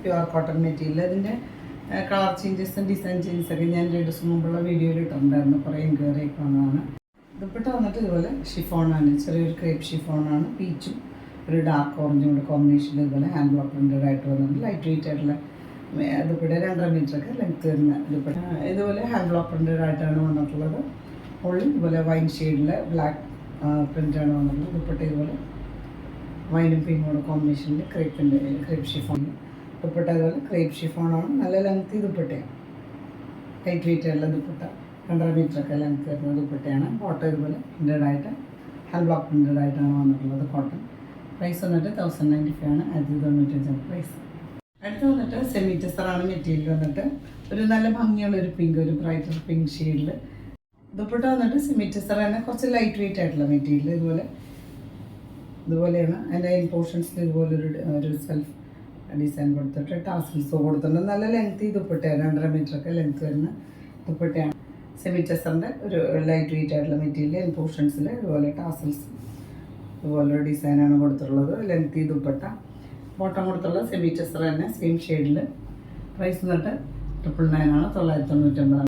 Pure cotton material. അതിൻ്റെ colour ചേഞ്ചസും design ചേഞ്ചസൊക്കെ ഞാൻ 2 ദിവസം മുമ്പുള്ള വീഡിയോയിൽ ഇട്ടിട്ടുണ്ടായിരുന്നു. കുറേ എൻക്വയറി ഒക്കെ വന്നതാണ്. ദുപ്പട്ട വന്നിട്ട് ഇതുപോലെ ഷിഫോണാണ്, ചെറിയൊരു ക്രേപ്പ് ഷിഫോണാണ്. പീച്ചും ഒരു ഡാർക്ക് ഓറഞ്ചും കൂടെ കോമ്പിനേഷനിൽ ഇതുപോലെ ഹാൻഡ് ബ്ലോക്ക് പ്രിൻ്റഡ് ആയിട്ട് വന്നിട്ടുണ്ട്. ലൈറ്റ് വെയിറ്റ് ആയിട്ടുള്ള ദുപ്പട്ട 2.5 മീറ്ററൊക്കെ ലെങ്ത്ത് വരുന്ന ദുപ്പട്ട. ഇതുപോലെ ഹാൻഡ് ബ്ലോക്ക് പ്രിൻ്റഡ് ആയിട്ടാണ് വന്നിട്ടുള്ളത്. ഉള്ളിൽ ഇതുപോലെ വൈൻ ഷെയ്ഡിൽ ബ്ലാക്ക് പ്രിൻ്റാണ് വന്നിട്ടുള്ളത്. ദുപ്പട്ട ഇതുപോലെ വൈനും പിങ്കോട് കോമ്പിനേഷനിൽ ക്രേപ്പ് ഷിഫോൺ. ദുപ്പട്ട ഇതുപോലെ ക്രേപ്പ് ഷിഫോണാണ്. നല്ല ലെങ്ത്ത് ദുപ്പട്ടയാണ്. ലൈറ്റ് വെയിറ്റ് ആയിട്ടുള്ള ദുപ്പട്ട 2.5 മീറ്ററൊക്കെ ലെങ്ത്ത് വരുന്ന ദുപ്പട്ടയാണ്. കോട്ടൺ ഇതുപോലെ പ്രിൻ്റഡ് ആയിട്ട് ഹാൻഡ് ബ്ലോക്ക് പ്രിൻ്റഡ് ആയിട്ടാണ് വന്നിട്ടുള്ളത്. കോട്ടൺ പ്രൈസ് വന്നിട്ട് 1095 ആണ്, 1095 പ്രൈസ്. അടുത്ത് വന്നിട്ട് സെമി ടെസറാണ് മെറ്റീരിയൽ വന്നിട്ട്. ഒരു നല്ല ഭംഗിയുള്ള ഒരു പിങ്ക്, ഒരു ബ്രൈറ്റർ പിങ്ക് ഷെയ്ഡിൽ. ദുപ്പട്ട വന്നിട്ട് സെമി ടെസർ തന്നെ, കുറച്ച് ലൈറ്റ് വെയിറ്റ് ആയിട്ടുള്ള മെറ്റീരിയൽ. ഇതുപോലെയാണ് അതിൻ്റെ ഇൻ പോർഷൻസിൽ ഇതുപോലെ ഒരു സെൽഫ് ഡിസൈൻ കൊടുത്തിട്ട് ടാസിൽസ് കൊടുത്തിട്ടുണ്ട്. നല്ല ലെങ്ത്ത് ദുപ്പട്ടയാണ്, 2.5 മീറ്ററൊക്കെ ലെങ്ത്ത് വരുന്ന ദുപ്പട്ടയാണ്. സെമി ടെസറിൻ്റെ ഒരു ലൈറ്റ് വെയിറ്റ് ആയിട്ടുള്ള മെറ്റീരിയൽ. ഇൻ പോർഷൻസിൽ ഇതുപോലെ ടാസിൽസ് ഇതുപോലൊരു ഡിസൈനാണ് കൊടുത്തിട്ടുള്ളത്. ലെങ്ത്ത് ദുപ്പട്ട. ബോട്ടം കൊടുത്തുള്ള സെമി ടെസർ തന്നെ സെയിം ഷെയ്ഡിൽ. പ്രൈസ് വന്നിട്ട് 999 ആണ്, 999.